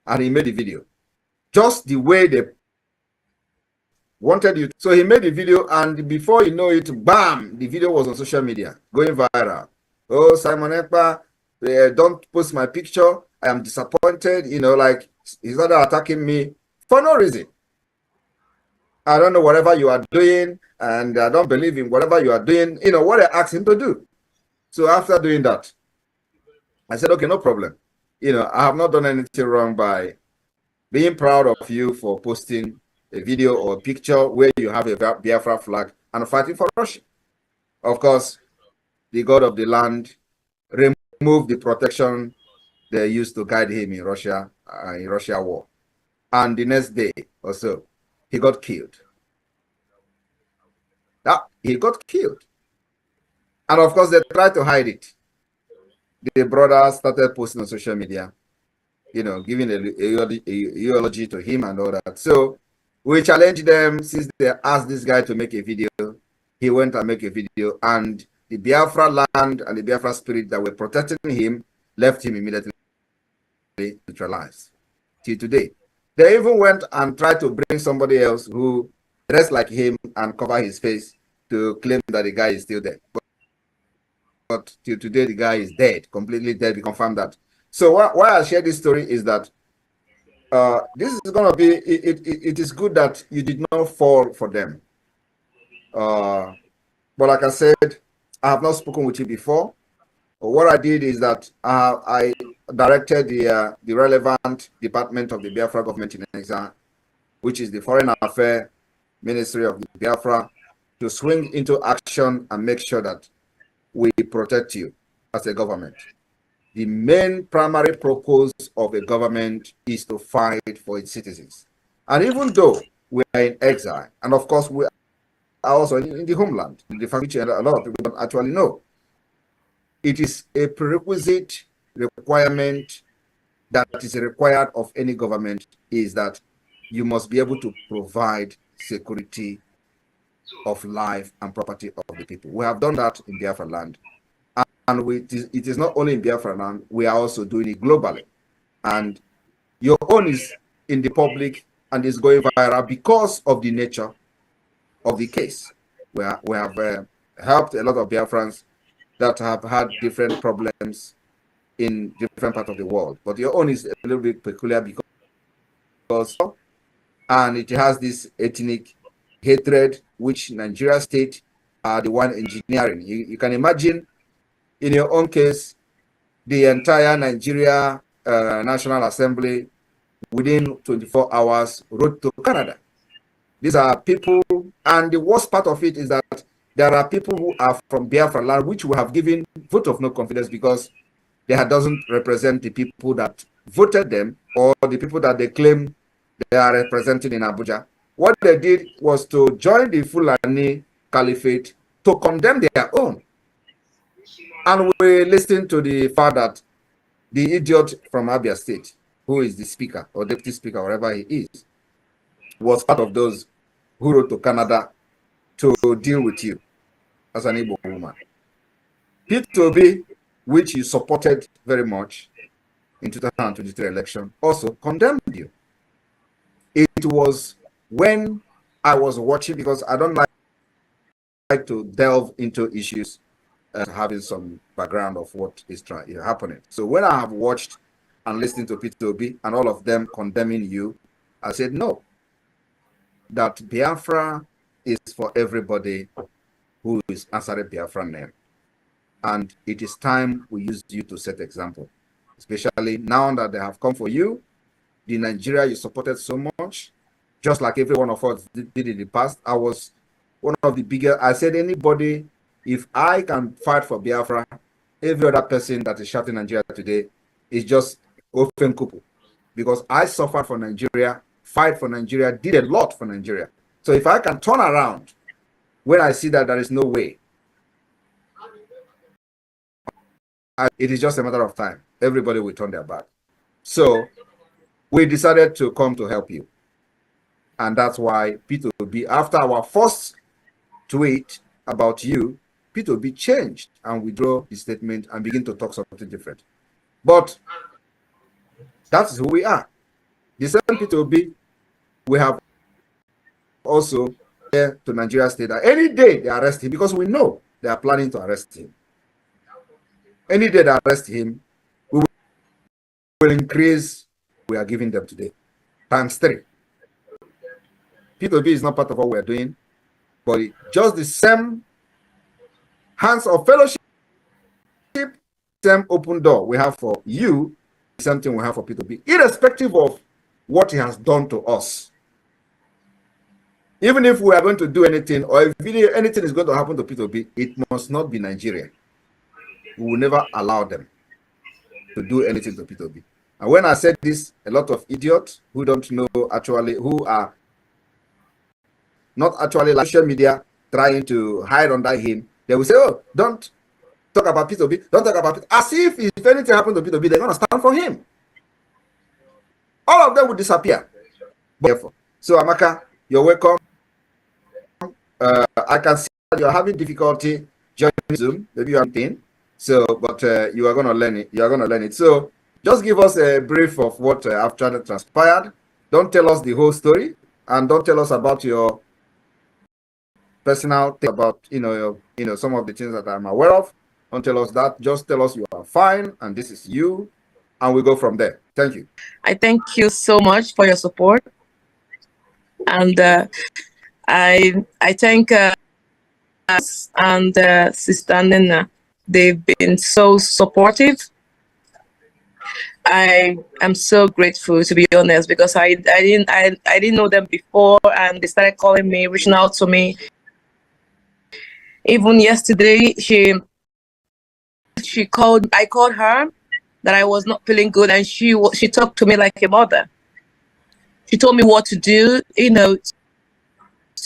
And he made the video. Just the way they wanted you. So he made the video, and before you know it, bam, the video was on social media, going viral. Oh, Simon Ekpa, don't post my picture. I am disappointed. Like he started attacking me for no reason. I don't know whatever you are doing, and I don't believe in whatever you are doing, you know, what I asked him to do. So after doing that, I said, okay, no problem. You know, I have not done anything wrong by being proud of you for posting a video or a picture where you have a Biafra flag and fighting for Russia. Of course, the God of the land removed the protection they used to guide him in Russia war. And the next day or so, he got killed. He got killed. And of course, they tried to hide it. The brother started posting on social media, you know, giving a eulogy to him and all that. So we challenged them. Since they asked this guy to make a video, he went and make a video, and the Biafra land and the Biafra spirit that were protecting him left him immediately neutralized. Till today, they even went and tried to bring somebody else who dressed like him and cover his face to claim that the guy is still there. But till today, the guy is dead, completely dead. We confirmed that. So why I share this story is that this is going to be, it is good that you did not fall for them. But like I said, I have not spoken with you before. But what I did is that I directed the relevant department of the Biafra government in exile, which is the Foreign Affairs Ministry of the Biafra, to swing into action and make sure that we protect you as a government. The main primary purpose of a government is to fight for its citizens. And even though we are in exile, and of course we are also in the homeland, the fact which a lot of people don't actually know, it is a prerequisite requirement that is required of any government is that you must be able to provide security of life and property of the people. We have done that in Biafra land. And it is not only in Biafra land, we are also doing it globally. And your own is in the public and is going viral because of the nature of the case. We have helped a lot of Biafrans that have had different problems in different parts of the world. But your own is a little bit peculiar because and it has this ethnic hatred, which Nigeria state are the one engineering. You can imagine, in your own case, the entire Nigeria National Assembly within 24 hours wrote to Canada. These are people, and the worst part of it is that there are people who are from Biafra land, which we have given vote of no confidence because they doesn't represent the people that voted them or the people that they claim they are representing in Abuja. What they did was to join the Fulani Caliphate to condemn their own. And we listened to the fact that the idiot from Abia State, who is the speaker or deputy speaker, wherever he is, was part of those who wrote to Canada to deal with you as an Igbo woman. P2B, which you supported very much in 2023 election, also condemned you. It was when I was watching, because I don't like to delve into issues having some background of what is happening. So when I have watched and listened to P2B and all of them condemning you, I said, no, that Biafra is for everybody who is answering Biafra name. And it is time we use you to set example, especially now that they have come for you, the Nigeria you supported so much, just like every one of us did in the past. I was one of the biggest. I said, anybody, if I can fight for Biafra, every other person that is shouting Nigeria today is just open kupu. Because I suffered for Nigeria, fight for Nigeria, did a lot for Nigeria. So if I can turn around when I see that there is no way, it is just a matter of time. Everybody will turn their back. So we decided to come to help you. And that's why P2B, after our first tweet about you, P2B changed and withdrew the statement and begin to talk something different. But that's who we are. The same P2B, we have also here to Nigeria State that any day they arrest him, because we know they are planning to arrest him. Any day they arrest him, we will increase we are giving them today, times 3. P2B is not part of what we're doing, but just the same hands of fellowship, same open door we have for you, the same thing we have for P2B, irrespective of what he has done to us. Even if we are going to do anything, or if anything is going to happen to P2B, it must not be Nigeria. We will never allow them to do anything to P2B. And when I said this, a lot of idiots who don't know actually, who are not actually like social media trying to hide under him, they will say, oh, don't talk about P2B, don't talk about it. As if anything happened to P2B, they're going to stand for him. All of them will disappear. So Amaka, you're welcome. I can see that you're having difficulty joining Zoom. Maybe you're in. So, but you are going to learn it. You are going to learn it. So, just give us a brief of what after transpired. Don't tell us the whole story, and don't tell us about your personal thing about some of the things that I'm aware of. Don't tell us that. Just tell us you are fine, and this is you, and we go from there. Thank you. I thank you so much for your support, and I thank us and Sister Nina. They've been so supportive. I am so grateful, to be honest, because I didn't know them before, and they started calling me, reaching out to me. Even yesterday, I called her that I was not feeling good, and she talked to me like a mother. She told me what to do, to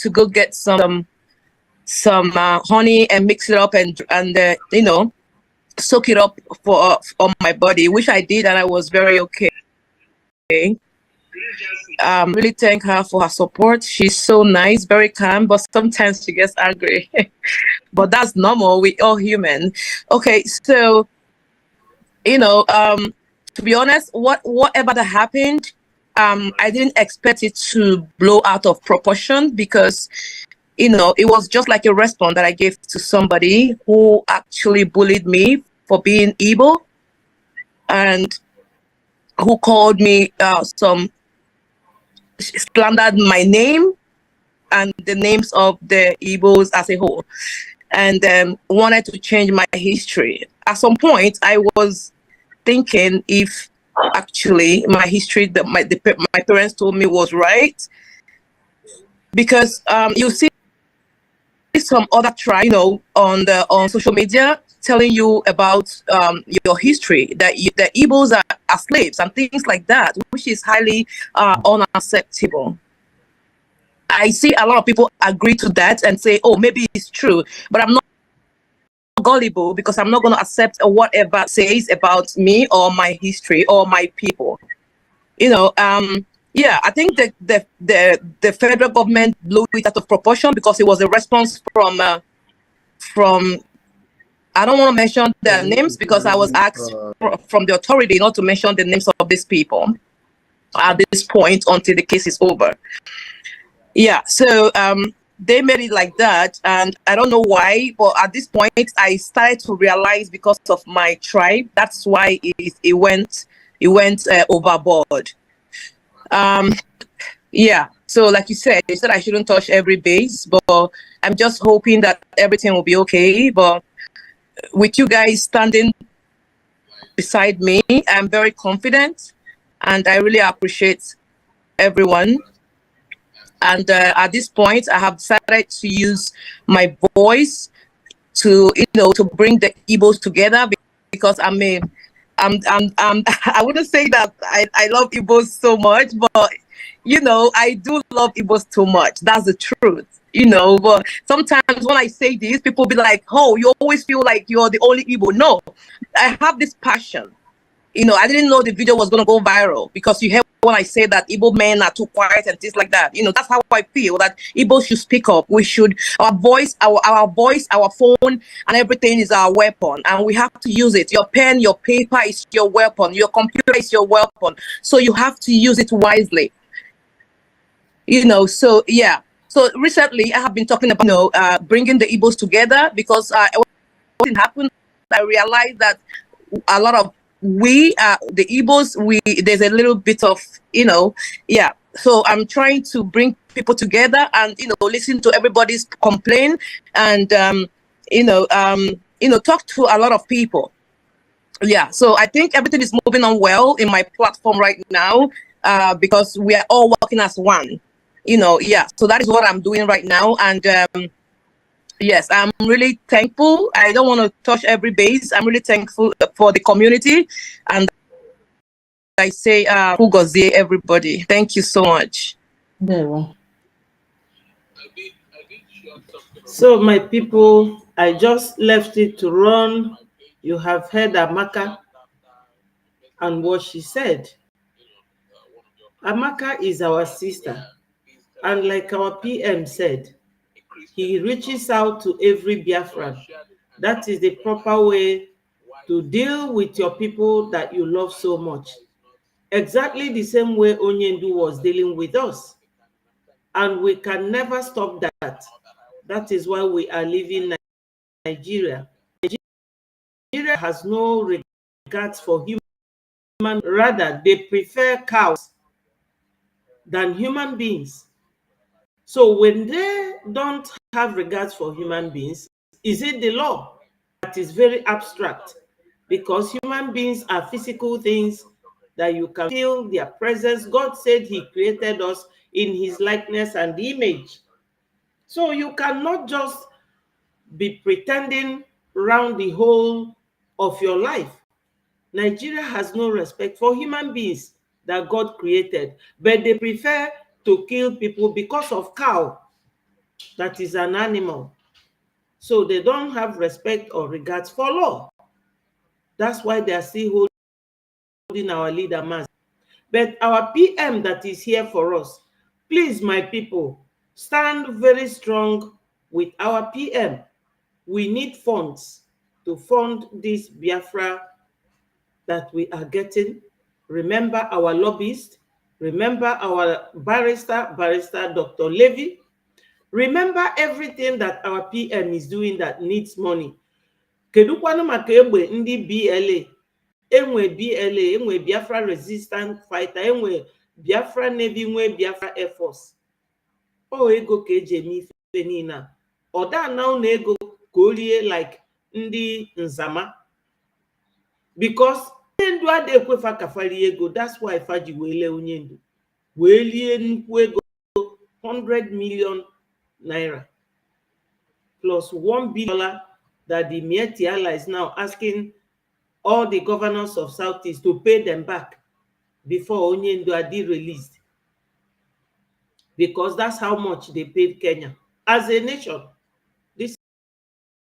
go get some honey and mix it up and soak it up on my body, which I did, and I was very okay. Really thank her for her support. She's so nice, very calm, but sometimes she gets angry. But that's normal. We all human. Okay, so to be honest, whatever that happened, I didn't expect it to blow out of proportion, because it was just like a response that I gave to somebody who actually bullied me for being Igbo, and who called me slandered my name and the names of the Igbos as a whole, and wanted to change my history. At some point, I was thinking if actually my history that my parents told me was right, because you see some other tribe, on social media telling you about your history, that the Igbos are slaves and things like that, which is highly unacceptable. I see a lot of people agree to that and say, oh, maybe it's true, but I'm not gullible, because I'm not going to accept whatever says about me or my history or my people. Yeah, I think the federal government blew it out of proportion, because it was a response from I don't want to mention their names, because I was asked from the authority not to mention the names of these people at this point until the case is over. Yeah, so they made it like that, and I don't know why, but at this point I started to realize, because of my tribe, that's why it went overboard. Yeah, so like you said, they said I shouldn't touch every base, but I'm just hoping that everything will be okay. But with you guys standing beside me, I'm very confident, and I really appreciate everyone. And at this point, I have decided to use my voice to bring the Igbos together, because I wouldn't say that I love Igbos so much, but I do love Igbos too much. That's the truth. But sometimes when I say this, people be like, oh, you always feel like you're the only Igbo. No, I have this passion. I didn't know the video was going to go viral, because you hear when I say that Igbo men are too quiet and things like that. That's how I feel, that Igbo should speak up. We should, our voice, our phone, and everything is our weapon, and we have to use it. Your pen, your paper is your weapon. Your computer is your weapon. So you have to use it wisely. So yeah. So recently I have been talking about, bringing the Igbos together, because what happened, I realized that a lot of the Igbos, there's a little bit of, yeah, So I'm trying to bring people together and, listen to everybody's complaint and, talk to a lot of people. Yeah, so I think everything is moving on well in my platform right now, because we are all working as one. Yeah, so that is what I'm doing right now. And yes, I'm really thankful. I don't want to touch every base. I'm really thankful for the community. And I say, Ngozi, everybody. Thank you so much. So, my people, I just left it to run. You have heard Amaka and what she said. Amaka is our sister. And like our PM said, he reaches out to every Biafran. That is the proper way to deal with your people that you love so much. Exactly the same way Onyendu was dealing with us. And we can never stop that. That is why we are leaving Nigeria. Nigeria has no regards for human, rather they prefer cows than human beings. So when they don't have regards for human beings, is it the law? That is very abstract, because human beings are physical things that you can feel their presence. God said he created us in his likeness and image. So you cannot just be pretending around the whole of your life. Nigeria has no respect for human beings that God created, but they prefer to kill people because of cow. That is an animal. So they don't have respect or regards for law. That's why they are still holding our leader mass. But our PM that is here for us, please, my people, stand very strong with our PM. We need funds to fund this Biafra that we are getting. Remember our lobbyist. Remember our barrister, Dr. Levy. Remember everything that our PM is doing that needs money. Kedukwanụ maka egbe ndị BLA. Enwe BLA, enwe Biafra Resistance Fighter, enwe Biafra Navy, enwe Biafra Air Force. O ego ka eji eme ife niile a. Ọ da na ụnụ ego ka o rie like ndị nzama. Because Onyendu adịghị ekwefa ka fa rie ego. That's why fa ji wee lee Onyendu. Wee lie nnukwu ego 100 million naira plus $1 billion that the Mieti Allah is now asking all the governors of Southeast to pay them back before Onyendu Adi released. Because that's how much they paid Kenya as a nation. This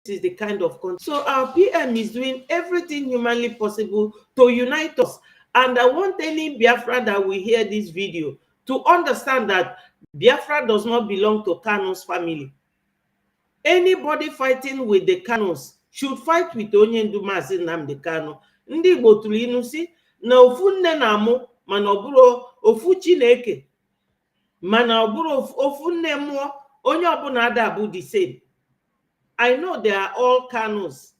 is the kind of country. So our PM is doing everything humanly possible to unite us. And I want any Biafra that will hear this video to understand that Biafra does not belong to Kanu's family. Anybody fighting with the Kanus should fight with Onyendu Mazi Nnamdi Kanu. Ndị Igbo tụrụ inu si na ofu nne na amụ mana ọ bụrụ ofu Chineke, mana ọ bụrụ ofu nne mmụọ, onye ọbụla ada abụ the same. I know they are all Kanus,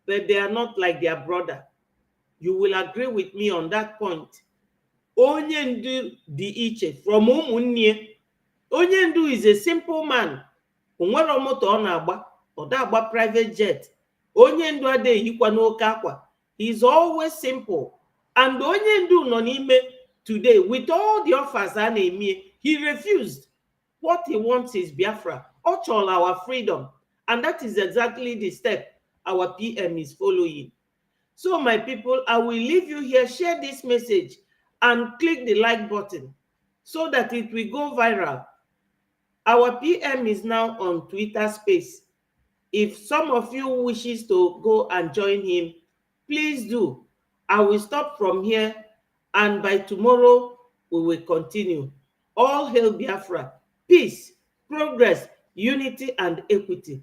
but they are not like their brother. You will agree with me on that point. Onyendu dị iche from ụmụnne. Onyendu is a simple man. Onwere moto ọ na-agba, ọ da agba private jet. Onyendu adịghị yikwa n'oke akwa. He's always simple. And Onyendu nọ n'ime today with all the offers a na-eme, he refused. What he wants is Biafra. Ọ chọrọ our freedom. And that is exactly the step our PM is following. So my people, I will leave you here. Share this message and click the like button so that it will go viral. Our PM is now on Twitter Space. If some of you wishes to go and join him, please do. I will stop from here, and by tomorrow we will continue. All hail Biafra. Peace, progress, unity, and equity.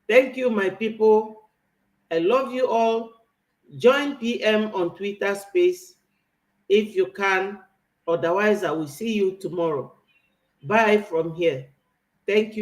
Thank you, my people. I love you all. Join PM on Twitter Space if you can. Otherwise, I will see you tomorrow. Bye from here. Thank you.